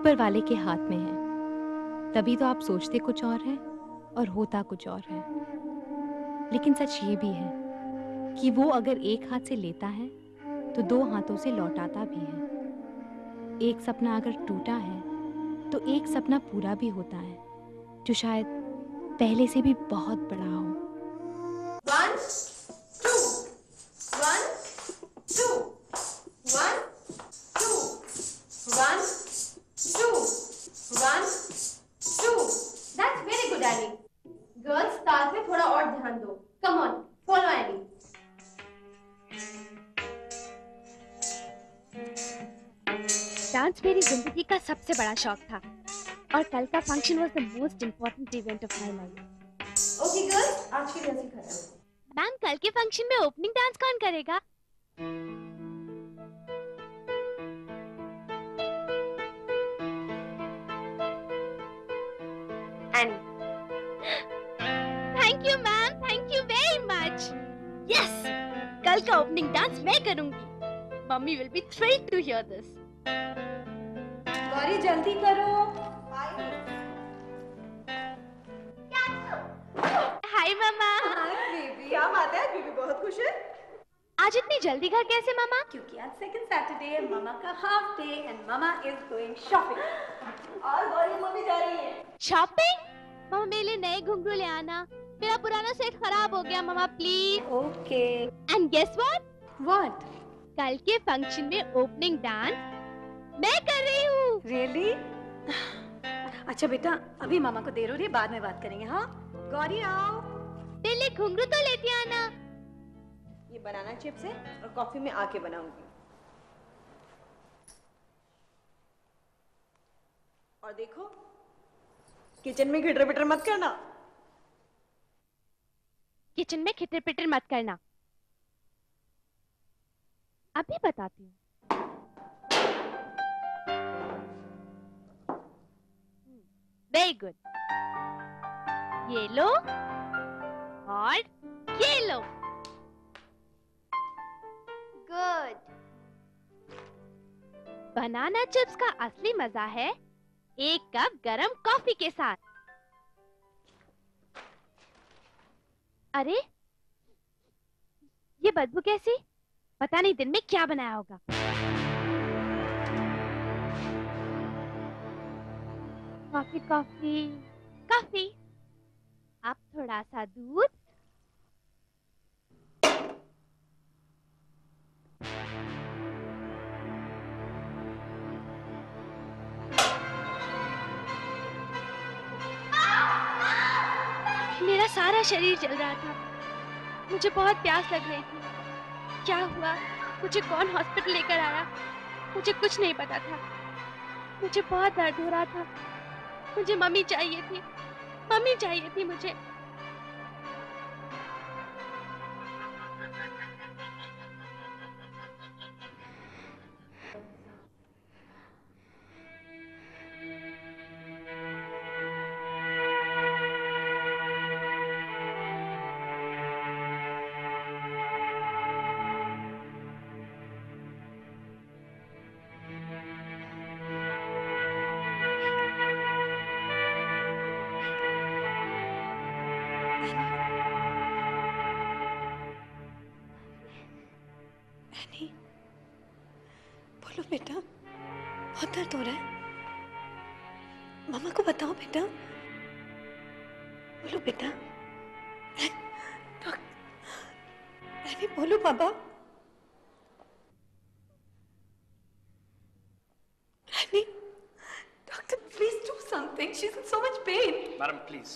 ऊपर वाले के हाथ में है। तभी तो आप सोचते कुछ और हैं और होता कुछ और है। लेकिन सच ये भी है कि वो अगर एक हाथ से लेता है तो दो हाथों से लौटाता भी है। एक सपना अगर टूटा है तो एक सपना पूरा भी होता है, जो शायद पहले से भी बहुत बड़ा हो। 1 2 1 2 1 2 1 2 1 2। That's very good, Annie. Girls, ताल पे थोड़ा और ध्यान दो। Come on, follow Annie. Dance मेरी जिंदगी का सबसे बड़ा शौक था और कल का function was the most important event of my life. Okay, girls, आज की रिहर्सल खत्म। मैम, कल के फंक्शन में ओपनिंग डांस कौन करेगा? Annie. Thank you ma'am, thank you very much. Yes, कल का ओपनिंग डांस मैं करूंगी। Mummy will be thrilled to hear this. Gauri जल्दी करो। हाय मम्मा। हाय बेबी, क्या बात है? बेबी बहुत खुश है। आज इतनी जल्दी घर कैसे मम्मा? क्योंकि आज सेकंड सैटरडे है, मामा का half day and mama is going shopping. और गौरी मम्मी जा रही है शॉपिंग? मम्मा मेरे लिए नए घुंघरू ले आना, मेरा पुराना सेट खराब हो गया मम्मा please. Okay. And guess what? What? कल के फंक्शन में ओपनिंग डांस मैं कर रही हूँ। रियली? अच्छा बेटा, अभी मामा को देर हो रही है, बाद में बात करेंगे। हाँ गौरी आओ। पहले घुंघरू तो लेती आना। ये बनाना चिप्स है और कॉफी में आके बनाऊंगी। और देखो, किचन में खिटर पिटर मत करना। किचन में खिटर पिटर मत करना। अभी बताती हूँ। Very good. ये लो और ये लो। गुड। बनाना चिप्स का असली मजा है एक कप गरम कॉफी के साथ। अरे ये बदबू कैसी? पता नहीं दिन में क्या बनाया होगा। Coffee coffee coffee. अब थोड़ा सा दूध। मेरा सारा शरीर जल रहा था। मुझे बहुत प्यास लग रही थी। क्या हुआ? मुझे कौन हॉस्पिटल लेकर आया? मुझे कुछ नहीं पता था। मुझे बहुत दर्द हो रहा था। मुझे मम्मी चाहिए थी। मम्मी चाहिए थी मुझे। बोलो बेटा, बहुत दर्द हो रहा है। मामा को बताओ बेटा। बोलो बेटा। अरे बोलो बाबा। Annie, doctor, please do something. She's in so much pain. Madam, please.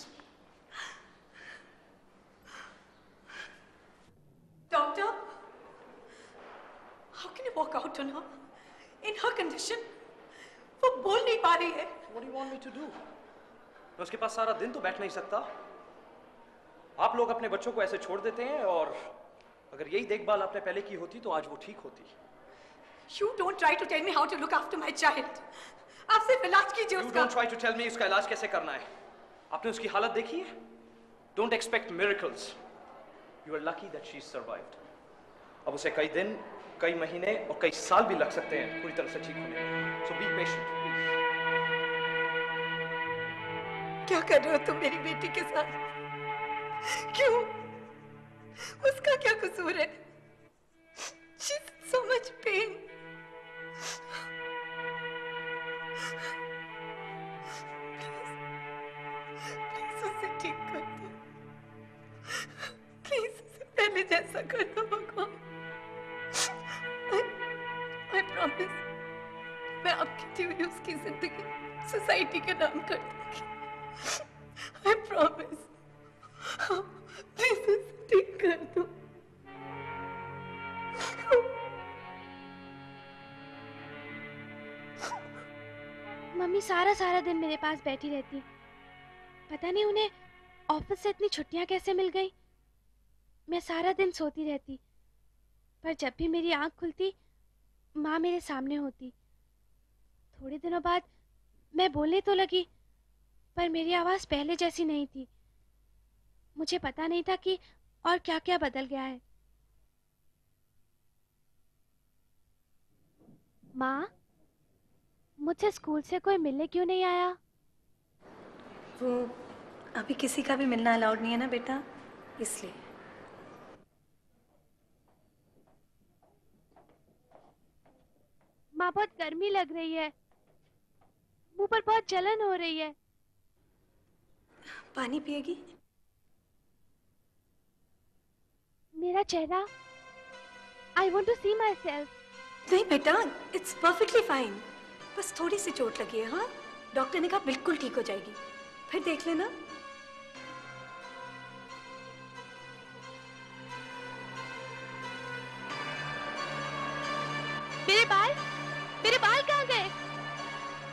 Doctor, how can you walk out on her in her condition? वो बोल नहीं पा रही है। What do you want me to do? मैं उसके पास सारा दिन तो बैठ नहीं सकता। आप लोग अपने बच्चों को ऐसे छोड़ देते हैं, और अगर यही देखभाल आपने पहले की होती तो आज वो ठीक होती। You don't try to tell me how to look after my child. आप सिर्फ इलाज कीजिए उसका। You don't try to tell me उसका इलाज कैसे करना है। आपने उसकी हालत देखी है? Don't expect miracles. You are lucky that she survived. अब उसे कई दिन, कई महीने और कई साल भी लग सकते हैं पूरी तरह से ठीक होने में। So be patient, please. क्या कर रहे हो तुम मेरी बेटी के साथ? क्यों? उसका क्या कसूर है? She's in so much pain. Please उसे ठीक कर दो। प्लीज उसे पहले जैसा कर दो भगवान। I promise मैं आपकी दी हुई उसकी जिंदगी सोसाइटी के नाम कर दूंगी। I promise। प्लीज उसे ठीक कर दो। मम्मी सारा दिन मेरे पास बैठी रहती। पता नहीं उन्हें ऑफिस से इतनी छुट्टियां कैसे मिल गई। मैं सारा दिन सोती रहती, पर जब भी मेरी आंख खुलती माँ मेरे सामने होती। थोड़े दिनों बाद मैं बोलने तो लगी, पर मेरी आवाज पहले जैसी नहीं थी। मुझे पता नहीं था कि और क्या क्या बदल गया है। माँ, मुझसे स्कूल से कोई मिलने क्यों नहीं आया? वो अभी किसी का भी मिलना अलाउड नहीं है ना बेटा, इसलिए। माँ, बहुत गर्मी लग रही है, मुंह पर बहुत जलन हो रही है। पानी पिएगी? मेरा चेहरा, I want to see myself. नहीं बेटा, इट्स परफेक्टली फाइन। बस थोड़ी सी चोट लगी है। हाँ, डॉक्टर ने कहा बिल्कुल ठीक हो जाएगी, फिर देख लेना। मेरे बाल कहाँ गए?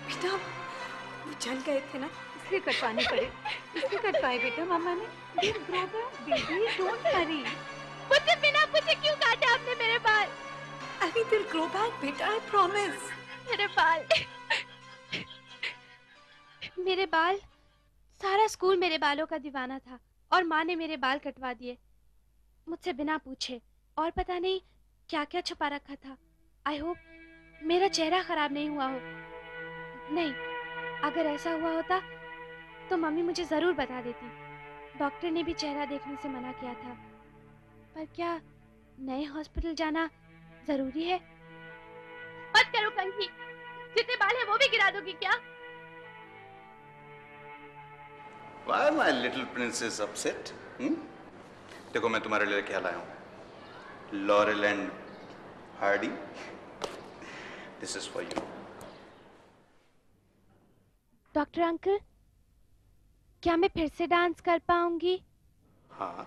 बेटा वो जल गए थे ना, इसलिए कटवाने पड़े। इसलिए कटवाए बेटा मामा ने। Baby don't worry. मुझसे बिना पूछे क्यों काटे आपने मेरे बाल? अभी दिल ग्रो बैक बेटा, आई प्रॉमिस। मेरे बाल, सारा स्कूल मेरे बालों का दीवाना था और माँ ने मेरे बाल कटवा दिए मुझसे बिना पूछे, और पता नहीं क्या क्या छुपा रखा था। आई होप मेरा चेहरा खराब नहीं हुआ हो। नहीं, अगर ऐसा हुआ होता तो मम्मी मुझे जरूर बता देती। डॉक्टर ने भी चेहरा देखने से मना किया था। पर क्या नए हॉस्पिटल जाना जरूरी है? मत करो कंकी, जितने बाल है वो भी गिरा दोगी क्या? Why my little princess upset? देखो मैं तुम्हारे लिए क्या लाया हूँ। Laurel and Hardy, this is for you. Doctor uncle, क्या मैं फिर से डांस कर पाऊंगी? हाँ,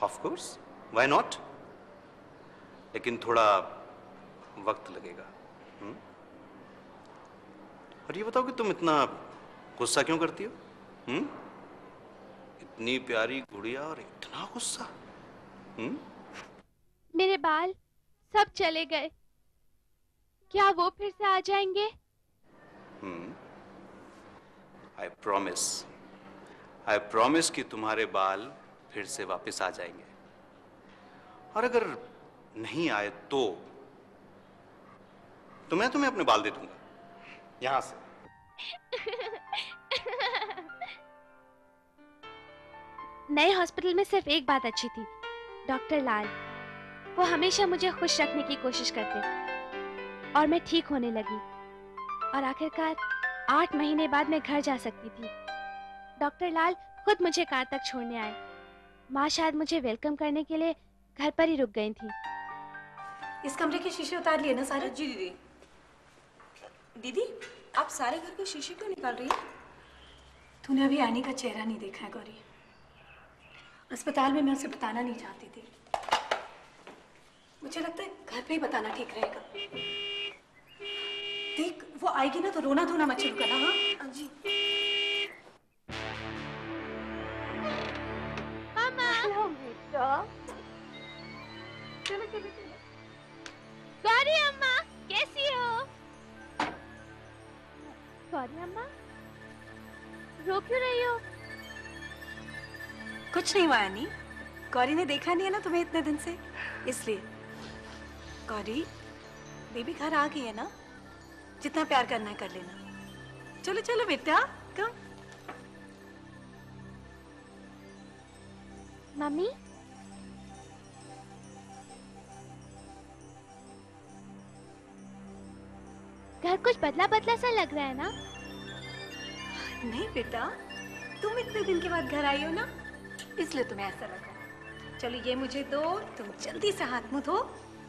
ऑफ कोर्स, व्हाई नॉट, लेकिन थोड़ा वक्त लगेगा। और ये बताओ कि तुम इतना गुस्सा क्यों करती हो? इतनी प्यारी गुड़िया और इतना गुस्सा। मेरे बाल सब चले गए, क्या वो फिर से आ जाएंगे? आई प्रॉमिस कि तुम्हारे बाल फिर से वापस आ जाएंगे। और अगर नहीं आए तो मैं तुम्हें अपने बाल दे दूंगा यहां से। नए हॉस्पिटल में सिर्फ एक बात अच्छी थी, डॉक्टर लाल। वो हमेशा मुझे खुश रखने की कोशिश करते और मैं ठीक होने लगी। और आखिरकार 8 महीने बाद मैं घर जा सकती थी। डॉक्टर लाल खुद मुझे कार तक छोड़ने आए। माँ शायद मुझे वेलकम करने के लिए घर पर ही रुक गई थी। इस कमरे के शीशे उतार लिए ना सारे? जी दीदी। दीदी, आप सारे घर के शीशे क्यों निकाल रही हैं? तूने अभी आनी का चेहरा नहीं देखा है गौरी। अस्पताल में मैं उसे बताना नहीं चाहती थी। मुझे लगता है घर पे ही बताना ठीक रहेगा। देख, वो आएगी ना तो रोना धोना मत शुरू करना। हाँ जी। मामा, बेटा, चलो चलो चलो। गौरी अम्मा कैसी हो? गौरी अम्मा, रो क्यों रही हो? कुछ नहीं हुआ यानी, गौरी ने देखा नहीं है ना तुम्हें इतने दिन से, इसलिए। गौरी, बेबी घर आ गई है ना, जितना प्यार करना है कर लेना। चलो चलो बेटा, कम। मम्मी, घर कुछ बदला बदला सा लग रहा है ना? नहीं बेटा, तुम इतने दिन के बाद घर आई हो ना, इसलिए तुम्हें ऐसा लगा। चलो ये मुझे दो, तुम जल्दी से हाथ मुंह धो।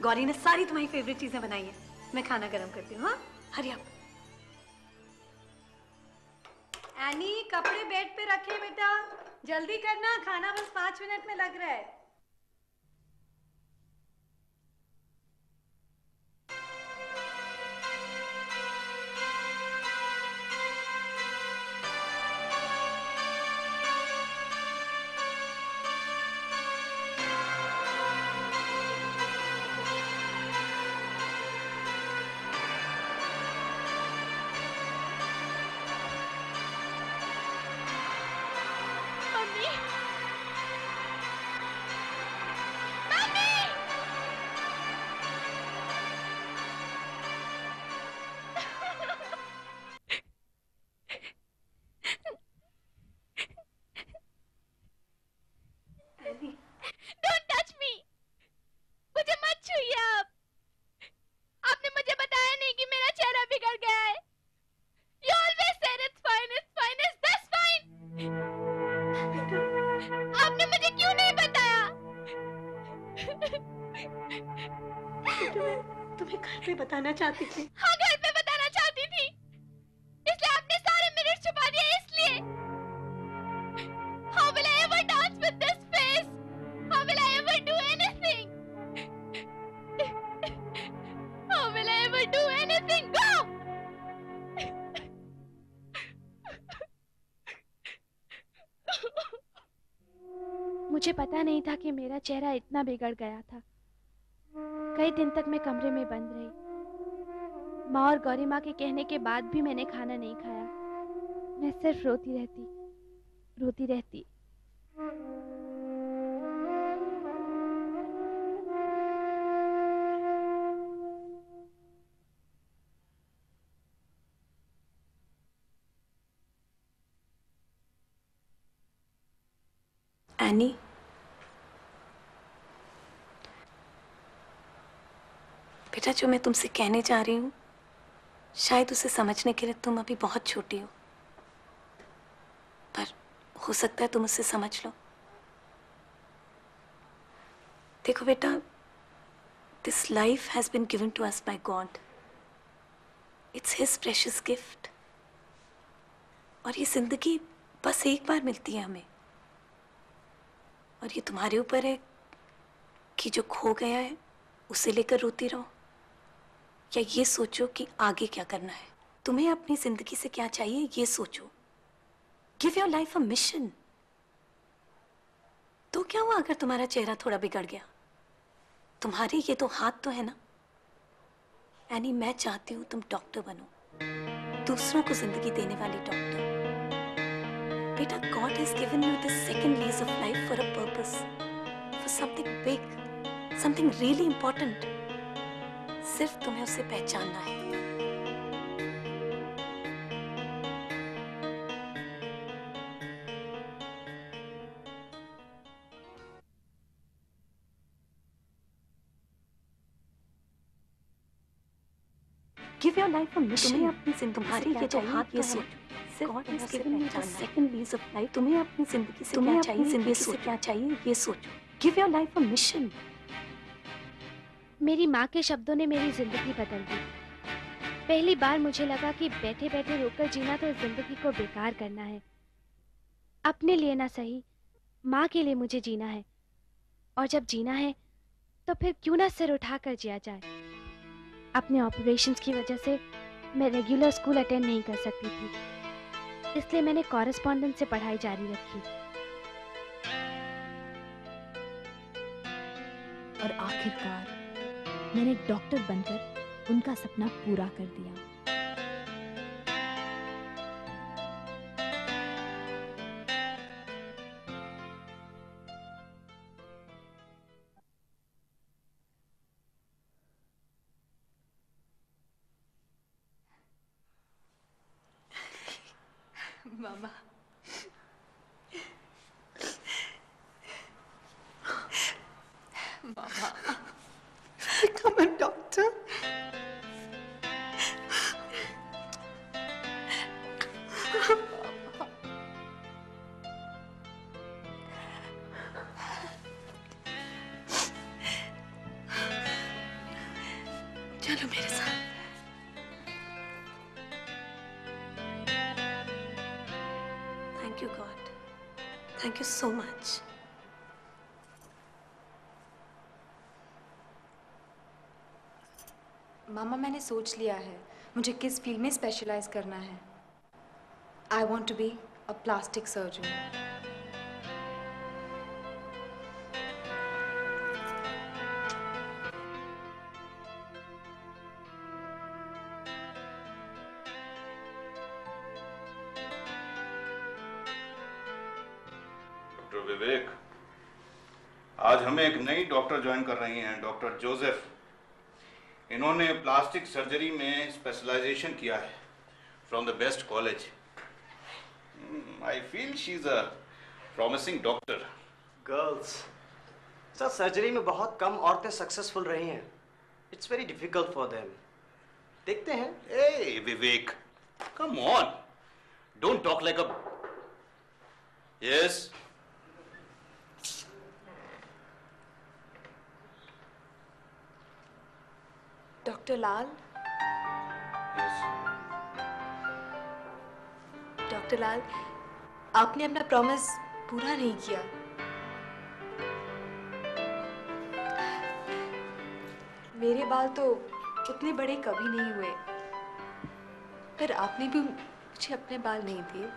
गौरी ने सारी तुम्हारी फेवरेट चीजें बनाई हैं। मैं खाना गर्म करती हूँ। हाँ, हरी अप। एनी, कपड़े बेड पे रखे बेटा, जल्दी करना, खाना बस 5 मिनट में लग रहा है। Mummy, mummy, any, don't touch me, मुझे मत छूइए आप। आपने मुझे बताया नहीं कि मेरा चेहरा बिगड़ गया है। You always said it's fine, it's fine, is this fine? आपने मुझे क्यों नहीं बताया? बेटा मैं तुम्हें घर पे बताना चाहती थी। हाँ, घर पे बताना चाहती थी, इसलिए आपने सारे मिनट छुपा दिए। इसलिए How will I ever dance with this face? How will I ever do anything? How will I ever do anything? Go! मुझे पता नहीं था कि मेरा चेहरा इतना बिगड़ गया था। कई दिन तक मैं कमरे में बंद रही। माँ और गौरी माँ के कहने के बाद भी मैंने खाना नहीं खाया। मैं सिर्फ रोती रहती, रोती रहती। एनी, बेटा जो मैं तुमसे कहने जा रही हूँ, शायद उसे समझने के लिए तुम अभी बहुत छोटी हो, पर हो सकता है तुम उसे समझ लो। देखो बेटा, this life has been given to us by God. It's his precious gift. और ये जिंदगी बस एक बार मिलती है हमें, और ये तुम्हारे ऊपर है कि जो खो गया है उसे लेकर रोती रहो, या ये सोचो कि आगे क्या करना है। तुम्हें अपनी जिंदगी से क्या चाहिए ये सोचो। Give your life a mission. तो क्या हुआ अगर तुम्हारा चेहरा थोड़ा बिगड़ गया? तुम्हारे ये तो हाथ तो है ना। एनी, मैं चाहती हूँ तुम डॉक्टर बनो, दूसरों को जिंदगी देने वाली डॉक्टर। बेटा, God has given you this second lease of life for a purpose, for something big, something really important. सिर्फ तुम्हें उसे पहचानना है। Give your life a mission. तुम्हें अपनी जिंदगी तुम्हारी ये जो हाथ ये सोचो। God has given you the second lease of life. तुम्हें अपनी जिंदगी से क्या चाहिए, जिंदगी से क्या चाहिए ये सोचो। Give your life a mission. मेरी माँ के शब्दों ने मेरी जिंदगी बदल दी। पहली बार मुझे लगा कि बैठे बैठे रोकर जीना तो जिंदगी को बेकार करना है। अपने लिए ना सही, माँ के लिए मुझे जीना है। और जब जीना है तो फिर क्यों ना सिर उठाकर जिया जाए। अपने ऑपरेशंस की वजह से मैं रेगुलर स्कूल अटेंड नहीं कर सकती थी, इसलिए मैंने कॉरेस्पॉन्डेंस से पढ़ाई जारी रखी। और आखिरकार मैंने डॉक्टर बनकर उनका सपना पूरा कर दिया। मामा, चलो मेरे साथ। Thank you God, thank you so much. मामा, मैंने सोच लिया है मुझे किस फील्ड में स्पेशलाइज करना है। I want to be a plastic surgeon. Doctor Vivek, आज हमें एक नई डॉक्टर ज्वाइन कर रही हैं, डॉक्टर जोसेफ। इन्होंने प्लास्टिक सर्जरी में स्पेशलाइजेशन किया है from the best college. I feel she is a promising doctor. Girls, sir surgery में बहुत कम औरतें सक्सेसफुल रही हैं। It's very difficult for them. देखते हैं। ए Vivek, come on, don't talk like a. Yes, doctor Lal, doctor लाल, आपने अपना प्रॉमिस पूरा नहीं किया। मेरे बाल तो उतने बड़े कभी नहीं हुए, पर आपने भी मुझे अपने बाल नहीं दिए।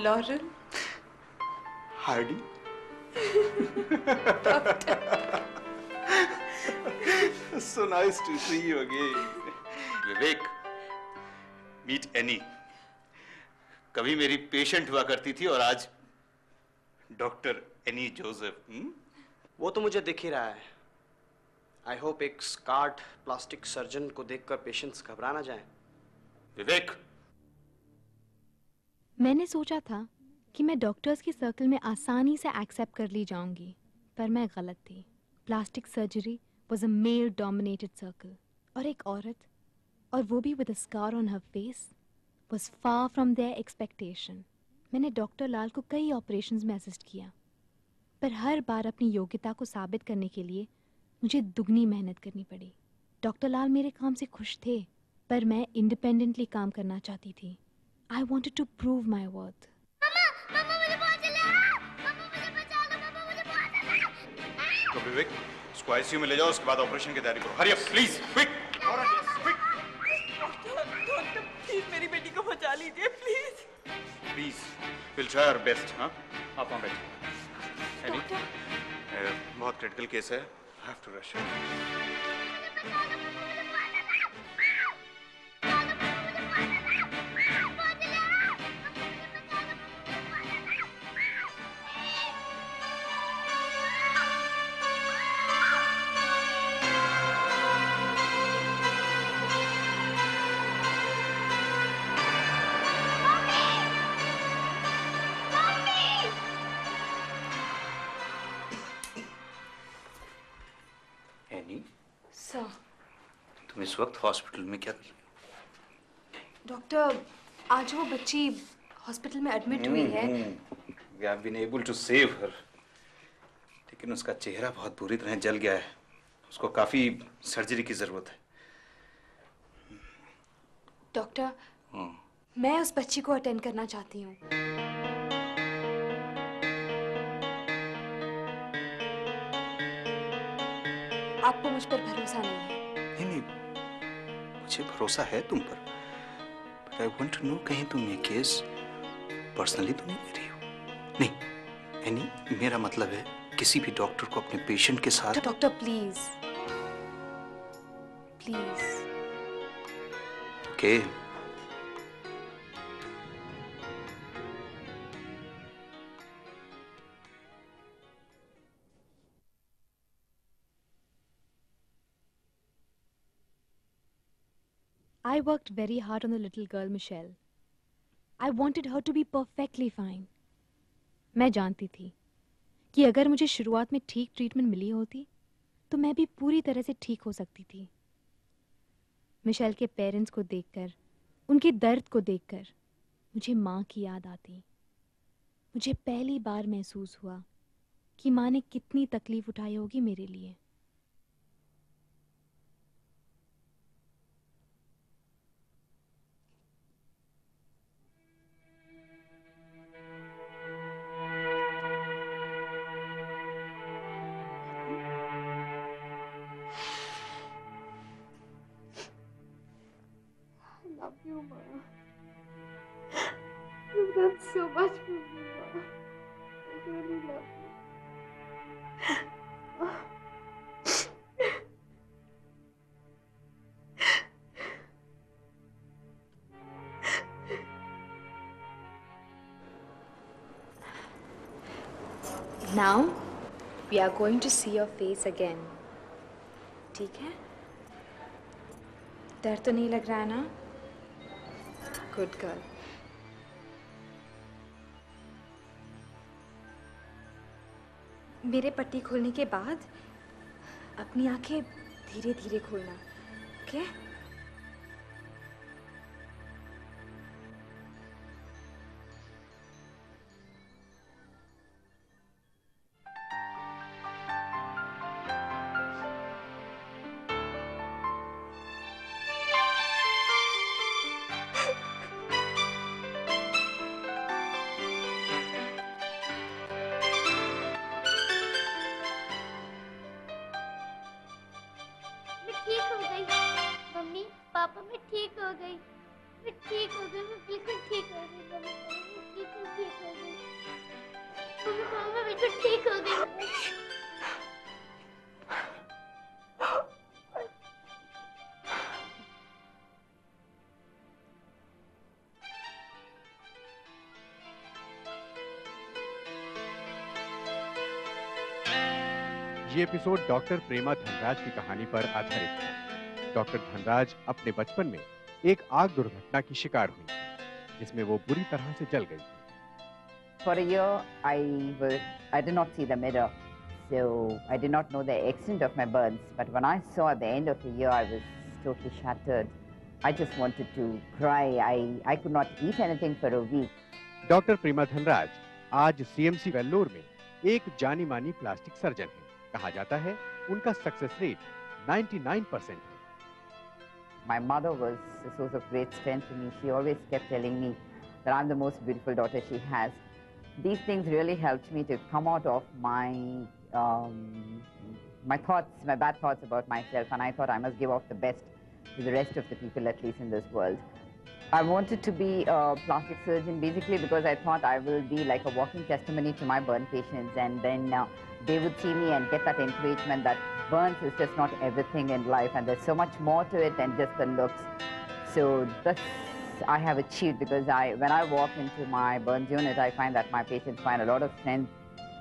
Laurel, Hardy. So nice to see you again. Vivek, meet Annie. कभी मेरी पेशेंट हुआ करती थी और आज डॉक्टर एनी जोसेफ। वो तो मुझे दिख ही रहा है। आई होप एक स्कार्ड प्लास्टिक सर्जन को देखकर पेशेंट्स घबरा ना जाएं। विवेक, मैंने सोचा था कि मैं डॉक्टर्स की सर्कल में आसानी से एक्सेप्ट कर ली जाऊंगी, पर मैं गलत थी। Plastic surgery was a male dominated circle, और एक औरत, और वो भी with a scar on her face, was far from their expectation. मैंने डॉक्टर लाल को कई ऑपरेशंस में असिस्ट किया, पर हर बार अपनी योग्यता को साबित करने के लिए मुझे दुगनी मेहनत करनी पड़ी। डॉक्टर लाल मेरे काम से खुश थे, पर मैं इंडिपेंडेंटली काम करना चाहती थी। I wanted to prove my worth. तो विवेक, इसको आईसीयू में ले जाओ, उसके बाद ऑपरेशन की तैयारी करो। Hurry up please, quick. Doctor please मेरी बेटी को बचा लीजिए, please please, will try our best. हाँ, आप वहाँ बैठिए। एनी, बहुत क्रिटिकल केस है, I have to rush. Sir, तुम इस वक्त हॉस्पिटल में क्या कर रही हो? डॉक्टर, आज वो बच्ची हॉस्पिटल में एडमिट हुई है। We have been able to save her, लेकिन उसका चेहरा बहुत बुरी तरह जल गया है। उसको काफी सर्जरी की जरूरत है। डॉक्टर, मैं उस बच्ची को अटेंड करना चाहती हूँ। आपको मुझ पर भरोसा नहीं है? नहीं, मुझे भरोसा है तुम पर, but I want to know, कहीं तुम ये केस पर्सनली तो नहीं ले रही हो? नहीं एनी, मेरा मतलब है किसी भी डॉक्टर को अपने पेशेंट के साथ। Doctor please, please. Okay, I worked very hard on the little girl Michelle. I wanted her to be perfectly fine. मैं जानती थी कि अगर मुझे शुरुआत में ठीक ट्रीटमेंट मिली होती तो मैं भी पूरी तरह से ठीक हो सकती थी। मिशेल के पेरेंट्स को देखकर, उनके दर्द को देखकर मुझे माँ की याद आती। मुझे पहली बार महसूस हुआ कि माँ ने कितनी तकलीफ उठाई होगी मेरे लिए। I love you, Ma. You've done so much for me, Ma. I really love you. Now we are going to see your face again. ठीक है? डर तो नहीं लग रहा है ना? Good girl. मेरे पट्टी खोलने के बाद अपनी आंखें धीरे-धीरे खोलना, ओके? मैं ठीक हो गई। मम्मी, पापा, मैं ठीक हो गई। मैं ठीक हो गई। मैं बिल्कुल ठीक हो गई। मम्मी, मैं बिल्कुल ठीक हो गई। मम्मी, पापा, मैं बिल्कुल ठीक हो गई। ये एपिसोड डॉक्टर प्रेमा धनराज की कहानी पर आधारित है। डॉक्टर धनराज अपने बचपन में एक आग दुर्घटना की शिकार हुई, जिसमें वो बुरी तरह से जल गई। For a year, I did not see the mirror, so I did not know the extent of my burns. But when I saw at the end of the year, I was totally shattered. I just wanted to cry. I could not eat anything for a week. Doctor Prema Dhanraj आज CMC Vellore में एक जानी मानी plastic surgeon है। कहा जाता है उनका सक्सेस रेट 99% है। My mother was a source of great strength to me. She always kept telling me that I'm the most beautiful daughter she has. These things really helped me to come out of my thoughts, my bad thoughts about myself, and I thought I must give off the best to the rest of the people, at least in this world. I wanted to be a plastic surgeon basically because I thought I will be like a walking testimony to my burn patients, and then they would see me and get that encouragement that burns is just not everything in life, and there's so much more to it than just the looks. So that's I have achieved, because when I walk into my burns unit, I find that my patients find a lot of strength,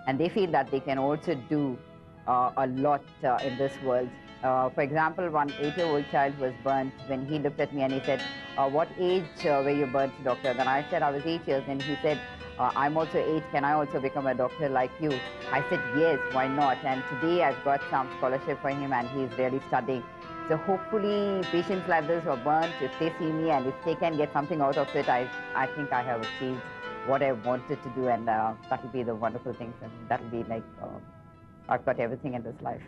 and they feel that they can also do a lot in this world. For example, one 8-year-old child was burnt. When he looked at me and he said, what age were you burnt, doctor? Then I said, I was 8 years. And he said, I'm also 8. Can I also become a doctor like you? I said, yes, why not? And today I've got some scholarship for him, and he's really studying. So hopefully patients like this who are burnt, if they see me and if they can get something out of it, I think I have achieved what I wanted to do, and that will be the wonderful thing for me. That will be like, I've got everything in this life.